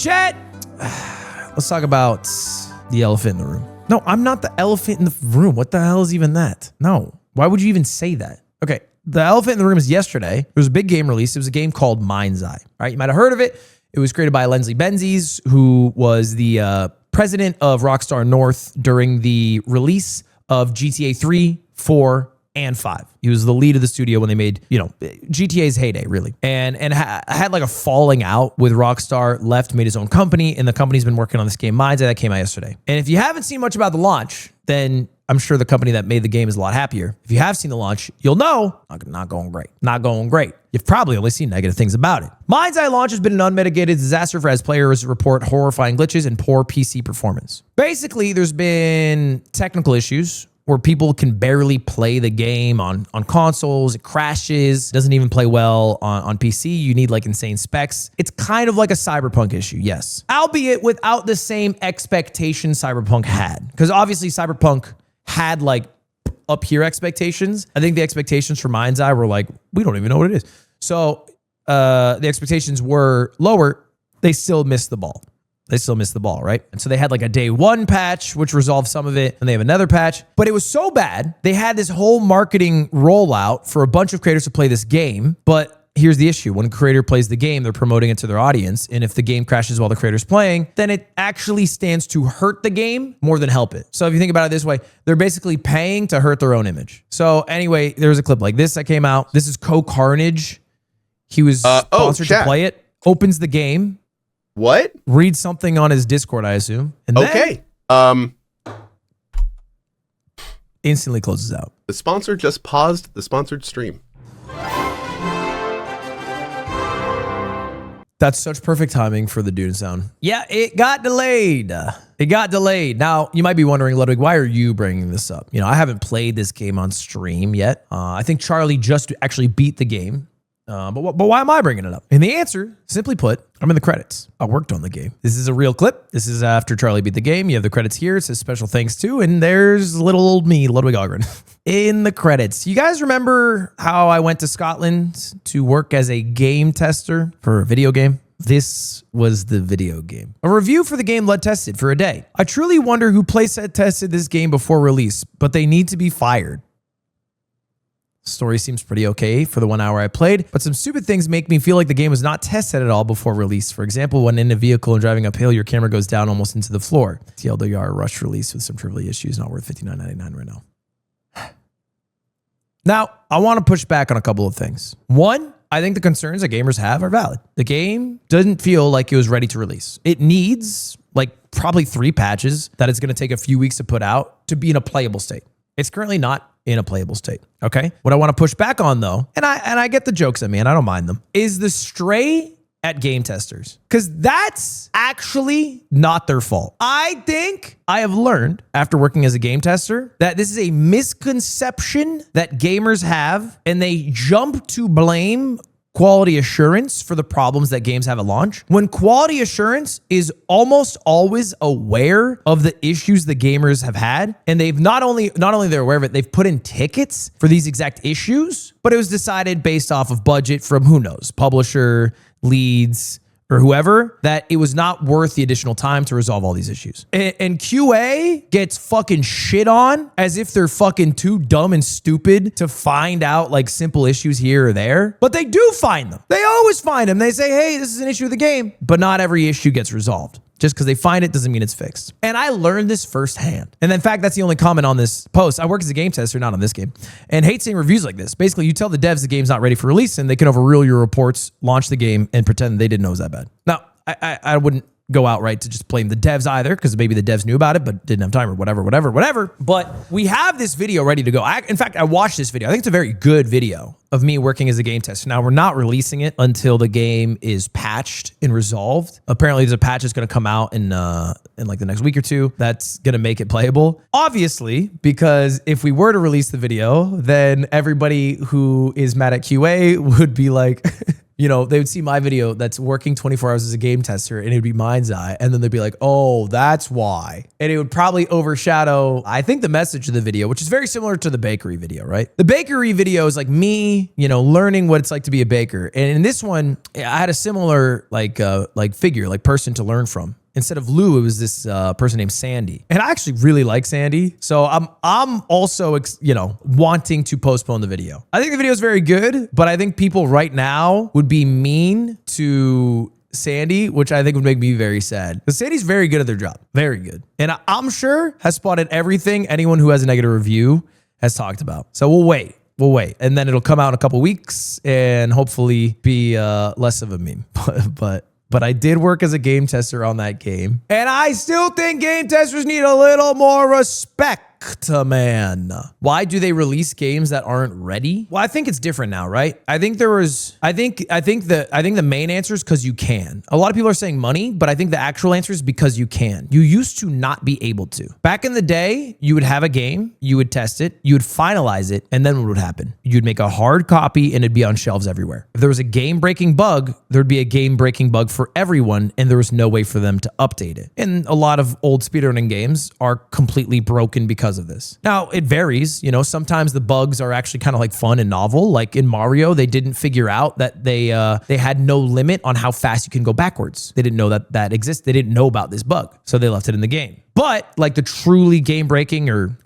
Chat, let's talk about the elephant in the room. No, I'm not the elephant in the room. What the hell is even that? No. Why would you even say that? Okay. The elephant in the room is yesterday. There was a big game release. It was a game called MindsEye. All right. You might have heard of it. It was created by Leslie Benzies, who was the president of Rockstar North during the release of GTA 3, 4, and 5. He was the lead of the studio when they made, GTA's heyday, really. And had like a falling out with Rockstar, left, made his own company, and the company's been working on this game, MindsEye, that came out yesterday. And if you haven't seen much about the launch, then I'm sure the company that made the game is a lot happier. If you have seen the launch, you'll know, not going great. Not going great. You've probably only seen negative things about it. MindsEye launch has been an unmitigated disaster for as players report horrifying glitches and poor PC performance. Basically, there's been technical issues where people can barely play the game on consoles. It crashes, doesn't even play well on PC. You need like insane specs. It's kind of like a Cyberpunk issue, yes. Albeit without the same expectation Cyberpunk had. Because obviously Cyberpunk had like up here expectations. I think the expectations for MindsEye were like, we don't even know what it is. So the expectations were lower. They still missed the ball. Right? And so they had like a day one patch, which resolved some of it, and they have another patch. But it was so bad, they had this whole marketing rollout for a bunch of creators to play this game. But here's the issue. When a creator plays the game, they're promoting it to their audience. And if the game crashes while the creator's playing, then it actually stands to hurt the game more than help it. So if you think about it this way, they're basically paying to hurt their own image. So anyway, there's a clip like this that came out. This is Carnage. He was sponsored to play it. Opens the game. What? Read something on his Discord, I assume. And okay. Instantly closes out. The sponsor just paused the sponsored stream. That's such perfect timing for the Dune sound. Yeah, it got delayed. Now, you might be wondering, Ludwig, why are you bringing this up? I haven't played this game on stream yet. I think Charlie just actually beat the game. But why am I bringing it up? And the answer, simply put, I'm in the credits. I worked on the game. This is a real clip. This is after Charlie beat the game. You have the credits here. It says special thanks to, and there's little old me, Ludwig Ogren, in the credits. You guys remember how I went to Scotland to work as a game tester for a video game? This was the video game. A review for the game Lud tested for a day. I truly wonder who playset tested this game before release, but they need to be fired. Story seems pretty okay for the 1 hour I played, but some stupid things make me feel like the game was not tested at all before release. For example, when in a vehicle and driving uphill, your camera goes down almost into the floor. TLDR rush release with some trivial issues, not worth $59.99 right now. Now, I want to push back on a couple of things. One, I think the concerns that gamers have are valid. The game doesn't feel like it was ready to release. It needs like probably 3 patches that it's going to take a few weeks to put out to be in a playable state. It's currently not in a playable state, okay? What I want to push back on though, and I get the jokes at me and I don't mind them, is the stray at game testers. Because that's actually not their fault. I think I have learned after working as a game tester that this is a misconception that gamers have, and they jump to blame quality assurance for the problems that games have at launch, when quality assurance is almost always aware of the issues the gamers have had. And they've not only they're aware of it, they've put in tickets for these exact issues, but it was decided based off of budget from who knows, publisher, leads, or whoever, that it was not worth the additional time to resolve all these issues. And QA gets fucking shit on as if they're fucking too dumb and stupid to find out like simple issues here or there. But they do find them. They always find them. They say, hey, this is an issue of the game. But not every issue gets resolved. Just because they find it doesn't mean it's fixed. And I learned this firsthand. And in fact, that's the only comment on this post. I work as a game tester, not on this game, and hate seeing reviews like this. Basically, you tell the devs the game's not ready for release and they can overrule your reports, launch the game, and pretend they didn't know it was that bad. Now, I wouldn't go outright to just blame the devs either, because maybe the devs knew about it but didn't have time or whatever. But we have this video ready to go. In fact, I watched this video. I think it's a very good video of me working as a game tester. Now, we're not releasing it until the game is patched and resolved. Apparently, there's a patch that's going to come out in like the next week or two that's going to make it playable. Obviously, because if we were to release the video, then everybody who is mad at QA would be like, You know, they would see my video that's working 24 hours as a game tester and it'd be MindsEye. And then they'd be like, oh, that's why. And it would probably overshadow, I think, the message of the video, which is very similar to the bakery video, right? The bakery video is like me, you know, learning what it's like to be a baker. And in this one, I had a similar figure, like person to learn from. Instead of Lou, it was this person named Sandy. And I actually really like Sandy. So I'm also, wanting to postpone the video. I think the video is very good, but I think people right now would be mean to Sandy, which I think would make me very sad. Because Sandy's very good at their job. Very good. And I'm sure has spotted everything anyone who has a negative review has talked about. So we'll wait. And then it'll come out in a couple weeks and hopefully be less of a meme. But I did work as a game tester on that game. And I still think game testers need a little more respect, man. Why do they release games that aren't ready? Well, I think it's different now, right? I think the main answer is because you can. A lot of people are saying money, but I think the actual answer is because you can. You used to not be able to. Back in the day, you would have a game, you would test it, you would finalize it, and then what would happen? You'd make a hard copy and it'd be on shelves everywhere. If there was a game-breaking bug, there'd be a game-breaking bug for everyone, and there was no way for them to update it. And a lot of old speedrunning games are completely broken because of this. Now, it varies. You know, sometimes the bugs are actually kind of like fun and novel. Like in Mario, they didn't figure out that they had no limit on how fast you can go backwards. They didn't know that exists. They didn't know about this bug, so they left it in the game. But like the truly game breaking or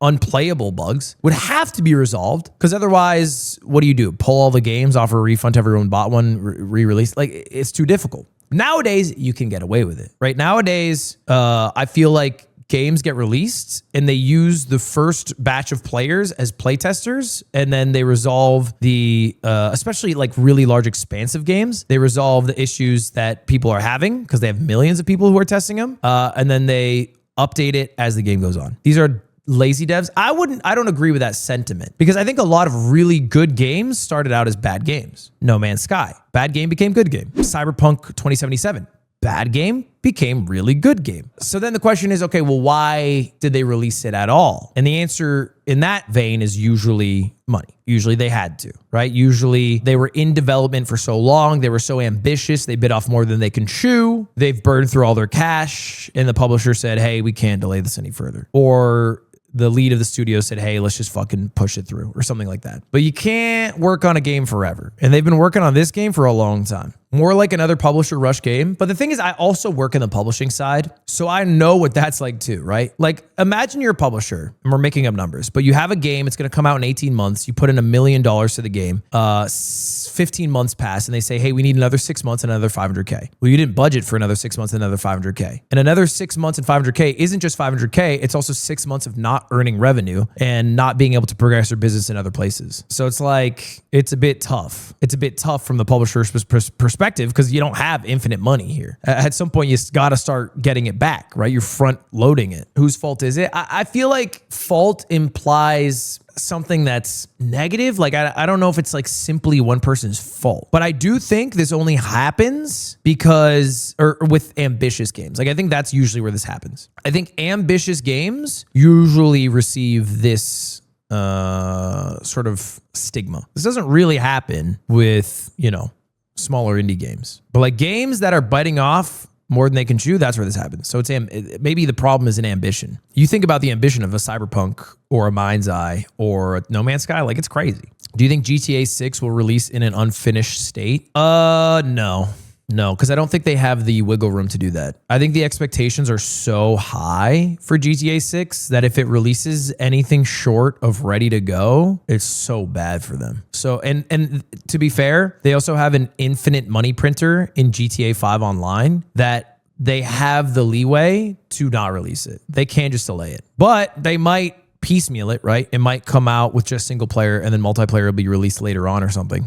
unplayable bugs would have to be resolved, because otherwise, what do? Pull all the games, offer a refund to everyone who bought one, re-release? Like, it's too difficult. Nowadays, you can get away with it, right? Nowadays, I feel like games get released and they use the first batch of players as playtesters, and then they resolve the, especially like really large expansive games, they resolve the issues that people are having because they have millions of people who are testing them, and then they update it as the game goes on. These are lazy devs. I don't agree with that sentiment, because I think a lot of really good games started out as bad games. No Man's Sky, bad game became good game. Cyberpunk 2077, bad game became really good game. So then the question is, okay, well, why did they release it at all? And the answer in that vein is usually money. Usually they had to, right? Usually they were in development for so long. They were so ambitious. They bit off more than they can chew. They've burned through all their cash, and the publisher said, hey, we can't delay this any further. Or the lead of the studio said, hey, let's just fucking push it through, or something like that. But you can't work on a game forever. And they've been working on this game for a long time. More like another publisher rush game. But the thing is, I also work in the publishing side, so I know what that's like too, right? Like, imagine you're a publisher, and we're making up numbers, but you have a game, it's gonna come out in 18 months, you put in $1 million to the game, 15 months pass, and they say, hey, we need another 6 months and another $500K. Well, you didn't budget for another 6 months and another $500K. And another 6 months and $500K isn't just $500K, it's also 6 months of not earning revenue and not being able to progress their business in other places. So it's like, it's a bit tough. It's a bit tough from the publisher's perspective, because you don't have infinite money here. At some point, you got to start getting it back, right? You're front loading it. Whose fault is it? I feel like fault implies something that's negative. Like, I don't know if it's like simply one person's fault, but I do think this only happens because, or with ambitious games. Like, I think that's usually where this happens. I think ambitious games usually receive this sort of stigma. This doesn't really happen with, smaller indie games, but like games that are biting off more than they can chew, that's where this happens. So it's maybe the problem is an ambition. You think about the ambition of a Cyberpunk or a MindsEye or a No Man's Sky, like, it's crazy. Do you think GTA 6 will release in an unfinished state? No, because I don't think they have the wiggle room to do that. I think the expectations are so high for GTA 6 that if it releases anything short of ready to go, it's so bad for them. So, and to be fair, they also have an infinite money printer in GTA 5 Online that they have the leeway to not release it. They can just delay it, but they might piecemeal it, right? It might come out with just single player and then multiplayer will be released later on or something.